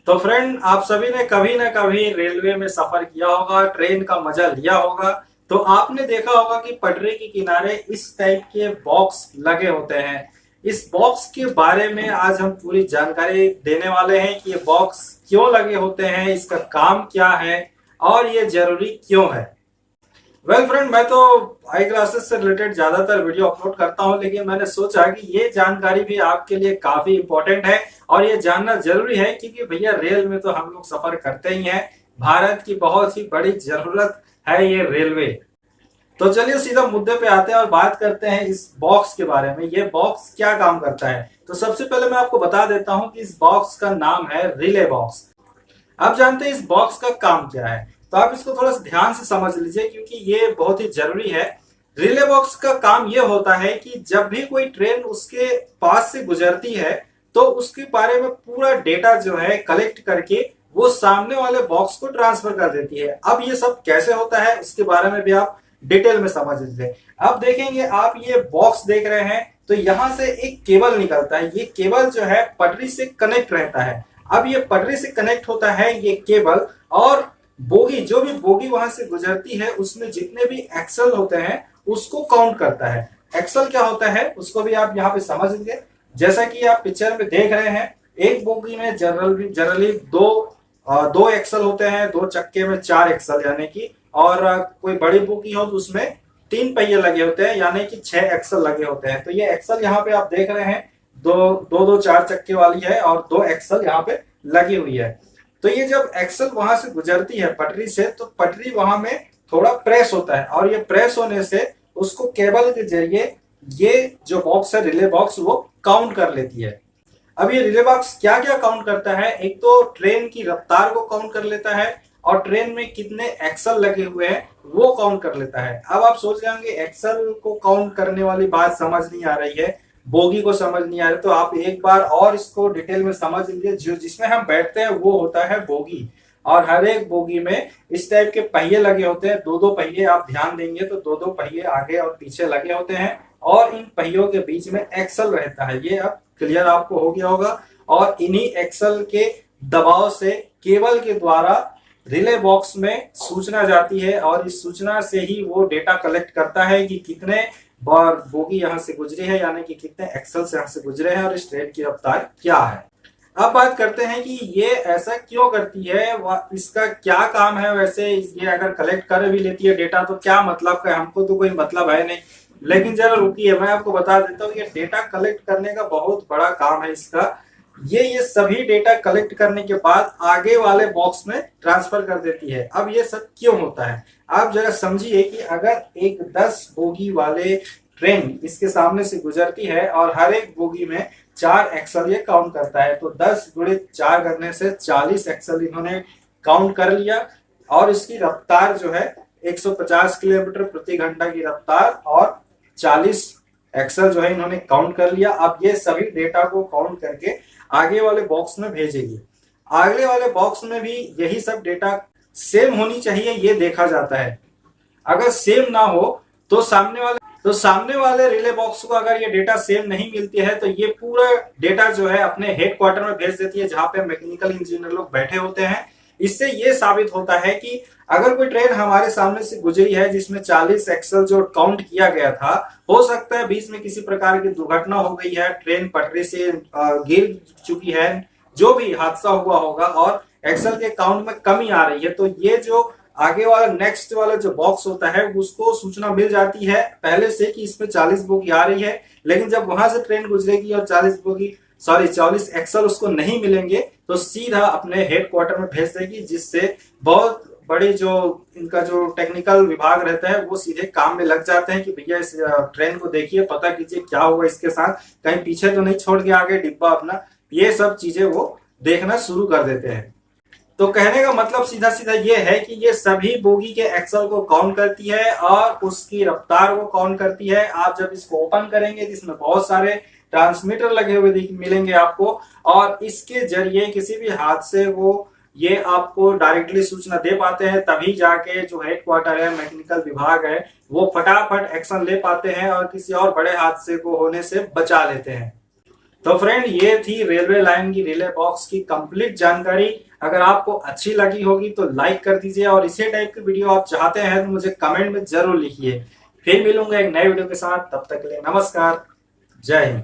तो फ्रेंड, आप सभी ने कभी ना कभी रेलवे में सफर किया होगा, ट्रेन का मजा लिया होगा। तो आपने देखा होगा कि पटरी के किनारे इस टाइप के बॉक्स लगे होते हैं। इस बॉक्स के बारे में आज हम पूरी जानकारी देने वाले हैं कि ये बॉक्स क्यों लगे होते हैं, इसका काम क्या है और ये जरूरी क्यों है। वेल फ्रेंड, मैं तो आई क्लासेस से रिलेटेड ज्यादातर वीडियो अपलोड करता हूं, लेकिन मैंने सोचा कि ये जानकारी भी आपके लिए काफी इंपॉर्टेंट है और ये जानना जरूरी है, क्योंकि भैया रेल में तो हम लोग सफर करते ही हैं। भारत की बहुत ही बड़ी जरूरत है ये रेलवे। तो चलिए सीधा मुद्दे पे आते हैं और बात करते हैं इस बॉक्स के बारे में। ये बॉक्स क्या काम करता है, तो सबसे पहले मैं आपको बता देता हूं कि इस बॉक्स का नाम है रिले बॉक्स। आप जानते हैं इस बॉक्स का काम क्या है, तो आप इसको थोड़ा सा ध्यान से समझ लीजिए, क्योंकि ये बहुत ही जरूरी है। रिले बॉक्स का काम ये होता है कि जब भी कोई ट्रेन उसके पास से गुजरती है तो उसके बारे में पूरा डेटा जो है कलेक्ट करके वो सामने वाले बॉक्स को ट्रांसफर कर देती है। अब ये सब कैसे होता है उसके बारे में भी आप डिटेल में समझ लीजिए। अब देखेंगे, आप ये बॉक्स देख रहे हैं तो यहां से एक केबल निकलता है। ये केबल जो है पटरी से कनेक्ट रहता है। अब ये पटरी से कनेक्ट होता है ये केबल, और बोगी, जो भी बोगी वहां से गुजरती है उसमें जितने भी एक्सल होते हैं उसको काउंट करता है। एक्सल क्या होता है उसको भी आप यहाँ पे समझ लीजिए। जैसा कि आप पिक्चर में देख रहे हैं, एक बोगी में जनरली दो एक्सल होते हैं, दो चक्के में चार एक्सल यानी कि, और कोई बड़ी बोगी हो तो उसमें तीन पहिए लगे होते हैं यानी कि छह एक्सल लगे होते हैं। तो ये एक्सल यहाँ पे आप देख रहे हैं, दो दो दो चार चक्के वाली है और दो एक्सल यहाँ पे लगी हुई है। तो ये जब एक्सल वहां से गुजरती है पटरी से, तो पटरी वहां में थोड़ा प्रेस होता है, और ये प्रेस होने से उसको केबल के जरिए ये जो बॉक्स है रिले बॉक्स वो काउंट कर लेती है। अब ये रिले बॉक्स क्या क्या काउंट करता है, एक तो ट्रेन की रफ्तार को काउंट कर लेता है, और ट्रेन में कितने एक्सल लगे हुए हैं वो काउंट कर लेता है। अब आप सोच रहे होंगे एक्सल को काउंट करने वाली बात समझ नहीं आ रही है, बोगी को समझ नहीं आ रही, तो आप एक बार और इसको डिटेल में समझ लीजिए। जो जिसमें हम बैठते हैं वो होता है बोगी, और हर एक बोगी में इस टाइप के पहिए लगे होते हैं। दो दो पहिए आप ध्यान देंगे तो दो दो पहिए आगे और पीछे लगे होते हैं, और इन पहियों के बीच में एक्सल रहता है। ये अब क्लियर आपको हो गया होगा। और इन्हीं एक्सल के दबाव से केबल के द्वारा रिले बॉक्स में सूचना जाती है, और इस सूचना से ही वो डेटा कलेक्ट करता है कि कितने बार बोगी यहाँ से गुजरी है, यानी कि कितने एक्सल से यहाँ से गुजरे हैं, और इस ट्रेन की रफ्तार क्या है। अब बात करते हैं कि ये ऐसा क्यों करती है, इसका क्या काम है। वैसे ये अगर कलेक्ट कर भी लेती है डेटा तो क्या मतलब का है, हमको तो कोई मतलब है नहीं। लेकिन जरा रुकिए, मैं आपको बता देता हूँ, ये डेटा कलेक्ट करने का बहुत बड़ा काम है इसका। ये सभी डेटा कलेक्ट करने के बाद आगे वाले बॉक्स में ट्रांसफर कर देती है। अब ये सब क्यों होता है, आप जरा समझिए कि अगर एक 10 बोगी वाले ट्रेन इसके सामने से गुजरती है और हर एक बोगी में चार एक्सल ये काउंट करता है, तो 10 गुणे 4 करने से 40 एक्सल इन्होंने काउंट कर लिया, और इसकी रफ्तार जो है 150 किलोमीटर प्रति घंटा की रफ्तार, और 40 एक्सल जो है इन्होंने काउंट कर लिया। अब ये सभी डेटा को काउंट करके आगे वाले बॉक्स में भेजेगी। आगे वाले बॉक्स में भी यही सब डेटा सेम होनी चाहिए, ये देखा जाता है। अगर सेम ना हो तो सामने वाले रिले बॉक्स को अगर ये डेटा सेम नहीं मिलती है तो ये पूरा डेटा जो है अपने हेडक्वार्टर में भेज देती है, जहां पे मैकेनिकल इंजीनियर लोग बैठे होते हैं। इससे ये साबित होता है कि अगर कोई ट्रेन हमारे सामने से गुजरी है जिसमें 40 एक्सल जो काउंट किया गया था, हो सकता है बीच में किसी प्रकार की दुर्घटना हो गई है, ट्रेन पटरी से गिर चुकी है, जो भी हादसा हुआ होगा और एक्सल के काउंट में कमी आ रही है, तो ये जो आगे वाला नेक्स्ट वाला जो बॉक्स होता है उसको सूचना मिल जाती है पहले से कि इसमें 40 बोगी आ रही है। लेकिन जब वहां से ट्रेन गुजरेगी और 40 एक्सल उसको नहीं मिलेंगे तो सीधा अपने हेडक्वार्टर में भेज देगी, जिससे बहुत बड़े जो इनका जो टेक्निकल विभाग रहता है वो सीधे काम में लग जाते हैं कि भैया इस ट्रेन को देखिए, पता कीजिए क्या हुआ इसके साथ, कहीं पीछे तो नहीं छोड़ के आगे डिब्बा अपना। ये सब चीजें वो देखना शुरू कर देते हैं। तो कहने का मतलब सीधा सीधा ये है कि ये सभी बोगी के एक्सल को काउंट करती है और उसकी रफ्तार को काउंट करती है। आप जब इसको ओपन करेंगे जिसमें बहुत सारे ट्रांसमीटर लगे हुए मिलेंगे आपको, और इसके जरिए किसी भी हादसे को ये आपको डायरेक्टली सूचना दे पाते हैं। तभी जाके जो हेडक्वार्टर है, मैकेनिकल विभाग है, वो फटाफट एक्शन ले पाते हैं और किसी और बड़े हादसे को होने से बचा लेते हैं। तो फ्रेंड, ये थी रेलवे लाइन की रिले बॉक्स की कंप्लीट जानकारी। अगर आपको अच्छी लगी होगी तो लाइक कर दीजिए, और इसी टाइप की वीडियो आप चाहते हैं तो मुझे कमेंट में जरूर लिखिए। फिर मिलूंगा एक नए वीडियो के साथ, तब तक के लिए नमस्कार, जय हिंद।